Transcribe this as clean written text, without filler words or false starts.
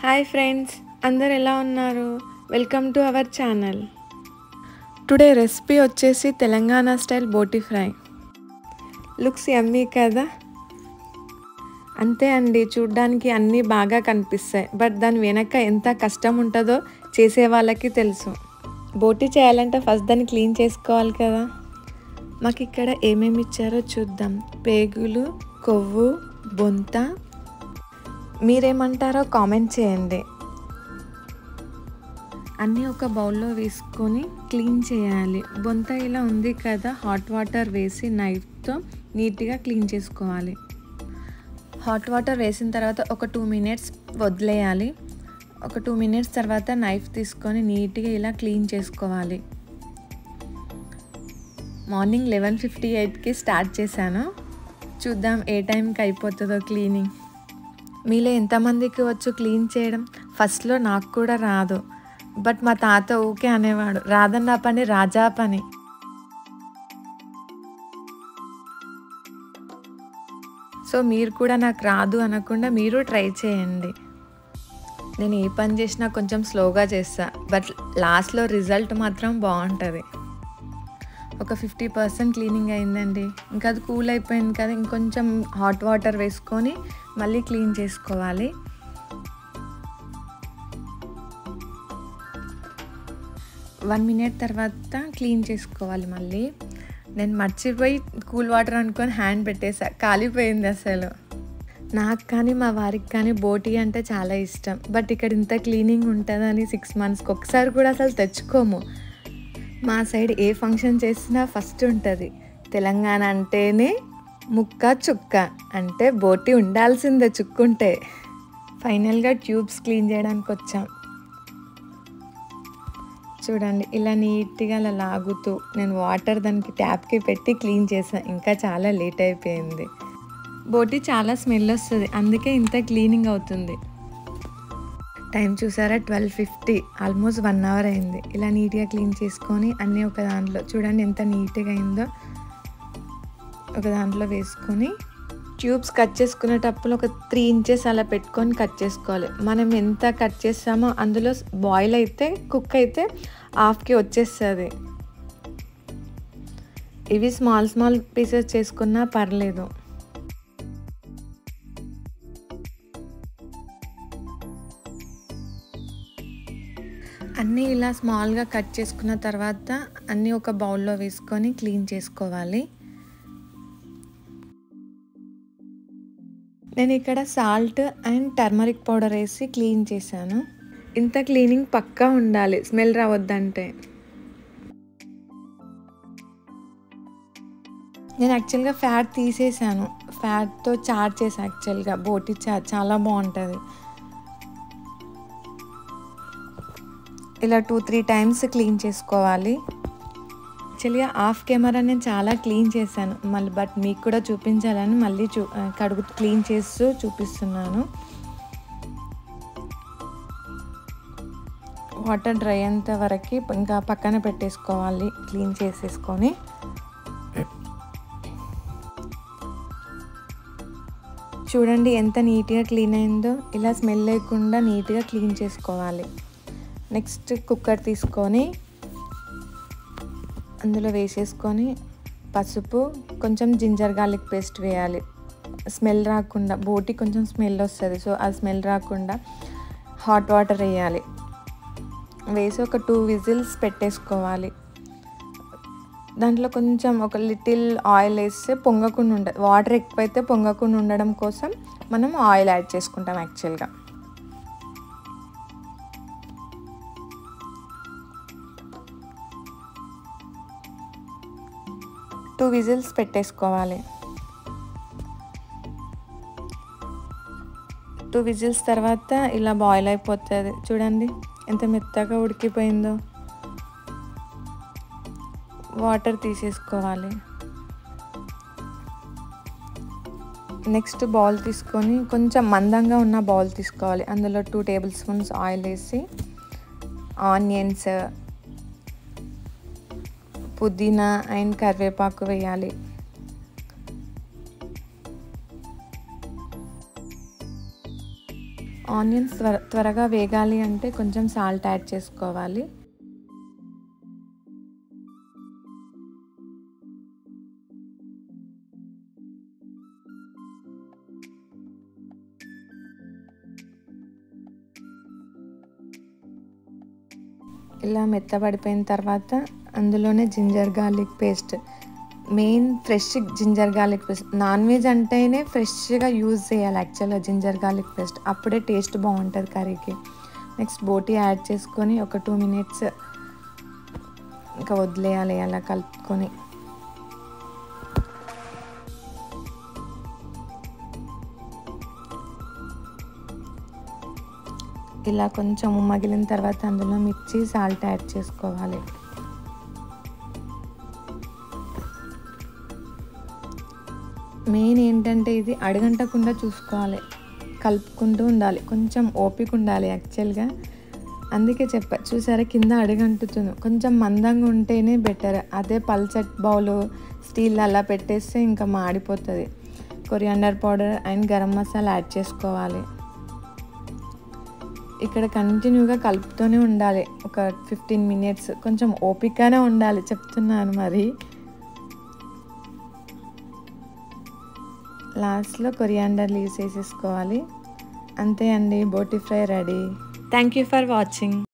Hi friends, అందరు ఎలా ఉన్నారు? Welcome to our channel. Today recipe వచ్చేసి తెలంగాణ స్టైల్ బోటి ఫ్రై. లుక్స్ యమ్మీ కదా? అంతే అండి, చూడ్డానికి అన్నీ బాగా కనిపిస్తాయి, బట్ దాని వెనక ఎంత కష్టం ఉంటుందో చేసే వాళ్ళకి తెలుసు. బోటి చేయాలంటే ఫస్ట్ దాన్ని క్లీన్ చేసుకోవాలి కదా. మాకు ఇక్కడ ఏమేమి ఇచ్చారో చూద్దాం. పేగులు, కొవ్వు, బొంత. మీరేమంటారో కామెంట్ చేయండి. అన్నీ ఒక బౌల్లో వేసుకొని క్లీన్ చేయాలి. బొంత ఇలా ఉంది కదా, హాట్ వాటర్ వేసి నైఫ్తో నీట్గా క్లీన్ చేసుకోవాలి. హాట్ వాటర్ వేసిన తర్వాత ఒక 2 minutes వదిలేయాలి. ఒక 2 minutes తర్వాత నైఫ్ తీసుకొని నీట్గా ఇలా క్లీన్ చేసుకోవాలి. మార్నింగ్ 11:58కి స్టార్ట్ చేశాను. చూద్దాం ఏ టైంకి అయిపోతుందో క్లీనింగ్. మీలో ఎంతమందికి వచ్చు క్లీన్ చేయడం? ఫస్ట్లో నాకు కూడా రాదు, బట్ మా తాత ఊకే అనేవాడు, రాదన్న పని రాజా పని. సో మీరు కూడా నాకు రాదు అనకుండా మీరు ట్రై చేయండి. నేను ఏ పని చేసినా కొంచెం స్లోగా చేస్తా, బట్ లాస్ట్లో రిజల్ట్ మాత్రం బాగుంటుంది. ఒక 50% క్లీనింగ్ అయిందండి. ఇంకా అది కూల్ అయిపోయింది కదా, ఇంకొంచెం హాట్ వాటర్ వేసుకొని మళ్ళీ క్లీన్ చేసుకోవాలి. వన్ మినిట్ తర్వాత క్లీన్ చేసుకోవాలి మళ్ళీ. నేను మర్చిపోయి కూల్ వాటర్ అనుకొని హ్యాండ్ పెట్టేసా, కాలిపోయింది అసలు. నాకు కానీ మా వారికి కానీ బోటి అంటే చాలా ఇష్టం, బట్ ఇక్కడ ఇంత క్లీనింగ్ ఉంటుందని 6 monthsకి ఒకసారి కూడా అసలు తెచ్చుకోము. మా సైడ్ ఏ ఫంక్షన్ చేసినా ఫస్ట్ ఉంటుంది, తెలంగాణ అంటేనే ముక్క చుక్క, అంటే బోటి ఉండాల్సిందే చుక్కుంటే. ఫైనల్గా ట్యూబ్స్ క్లీన్ చేయడానికి వచ్చాం. చూడండి, ఇలా నీట్గా అలా లాగుతూ నేను వాటర్ దానికి ట్యాప్కి పెట్టి క్లీన్ చేసాను. ఇంకా చాలా లేట్ అయిపోయింది. బోటి చాలా స్మెల్ వస్తుంది, అందుకే ఇంత క్లీనింగ్ అవుతుంది. టైం చూసారా, 12:50, ఆల్మోస్ట్ 1 hour అయింది. ఇలా నీట్గా క్లీన్ చేసుకొని అన్నీ ఒక దాంట్లో, చూడండి ఎంత నీట్గా అయిందో, ఒక దాంట్లో వేసుకొని ట్యూబ్స్ కట్ చేసుకునేటప్పుడు ఒక 3 inches అలా పెట్టుకొని కట్ చేసుకోవాలి. మనం ఎంత కట్ చేస్తామో అందులో బాయిల్ అయితే, కుక్ అయితే 1/2కి వచ్చేస్తుంది. ఇవి స్మాల్ పీసెస్ చేసుకున్నా పర్లేదు. అన్నీ ఇలా స్మాల్గా కట్ చేసుకున్న తర్వాత అన్నీ ఒక బౌల్లో వేసుకొని క్లీన్ చేసుకోవాలి. నేను ఇక్కడ సాల్ట్ అండ్ టర్మరిక్ పౌడర్ వేసి క్లీన్ చేశాను. ఇంత క్లీనింగ్ పక్కా ఉండాలి, స్మెల్ రావద్దంటే. నేను యాక్చువల్గా ఫ్యాట్ తీసేసాను, ఫ్యాట్తో చారు చేసాను. యాక్చువల్గా బోటి చారు చాలా బాగుంటుంది. ఇలా 2-3 times క్లీన్ చేసుకోవాలి. యాక్చువల్గా ఆఫ్ కెమెరా నేను చాలా క్లీన్ చేశాను మళ్ళీ, బట్ మీకు కూడా చూపించాలని మళ్ళీ క్లీన్ చేస్తూ చూపిస్తున్నాను. వాటర్ డ్రై అయ్యేంత వరకు ఇంకా పక్కన పెట్టేసుకోవాలి, క్లీన్ చేసేసుకొని. చూడండి ఎంత నీట్గా క్లీన్ అయిందో. ఇలా స్మెల్ లేకుండా నీట్గా క్లీన్ చేసుకోవాలి. నెక్స్ట్ కుక్కర్ తీసుకొని అందులో వేసేసుకొని పసుపు, కొంచెం జింజర్ గార్లిక్ పేస్ట్ వేయాలి. స్మెల్ రాకుండా, బోటి కొంచెం స్మెల్ వస్తుంది, సో ఆ స్మెల్ రాకుండా హాట్ వాటర్ వేయాలి. వేసి ఒక 2 whistles పెట్టేసుకోవాలి. దాంట్లో కొంచెం ఒక లిటిల్ ఆయిల్ వేస్తే పొంగకుండా ఉండదు. వాటర్ ఎక్కువైతే పొంగకుండా ఉండడం కోసం మనం ఆయిల్ యాడ్ చేసుకుంటాం. యాక్చువల్గా 2 whistles పెట్టేసుకోవాలి. 2 whistles తర్వాత ఇలా బాయిల్ అయిపోతుంది. చూడండి ఎంత మెత్తగా ఉడికిపోయిందో. వాటర్ తీసేసుకోవాలి. నెక్స్ట్ బౌల్ తీసుకొని, కొంచెం మందంగా ఉన్న బౌల్ తీసుకోవాలి. అందులో 2 tablespoons ఆయిల్ వేసి ఆనియన్స్, పుదీనా అండ్ కరివేపాకు వేయాలి. ఆనియన్స్ త్వరగా వేగాలి అంటే కొంచెం సాల్ట్ యాడ్ చేసుకోవాలి. ఇలా మెత్తబడిపోయిన తర్వాత అందులోనే ginger garlic paste, main fresh ginger garlic paste. Non veg అంటేనే ఫ్రెష్గా యూజ్ చేయాలి యాక్చువల్గా జింజర్ గార్లిక్ పేస్ట్, అప్పుడే టేస్ట్ బాగుంటుంది కర్రీకి. నెక్స్ట్ బోటీ యాడ్ చేసుకొని ఒక 2 minutes ఇంకా వదిలేయాలి అలా కలుపుకొని. ఇలా కొంచెం మగిలిన తర్వాత అందులో మిర్చి, సాల్ట్ యాడ్ చేసుకోవాలి. మెయిన్ ఏంటంటే ఇది అడుగంటకుండా చూసుకోవాలి, కలుపుకుంటూ ఉండాలి, కొంచెం ఓపిక ఉండాలి యాక్చువల్గా. అందుకే చూసారా కింద అడుగంటుతుంది. కొంచెం మందంగా ఉంటేనే బెటర్. అదే పల్చట్ బౌల్ స్టీల్ అలా పెట్టేస్తే ఇంకా మాడిపోతుంది. Coriander powder and garam masala add చేసుకోవాలి. ఇక్కడ కంటిన్యూగా కలుపుతూనే ఉండాలి ఒక 15 minutes. కొంచెం ఓపికగానే ఉండాలి చెప్తున్నాను మరి. లాస్ట్లో కొరియాండర్ లీవ్స్ వేసేసుకోవాలి. అంతే అండి, బోటీ fry ready. Thank you for watching.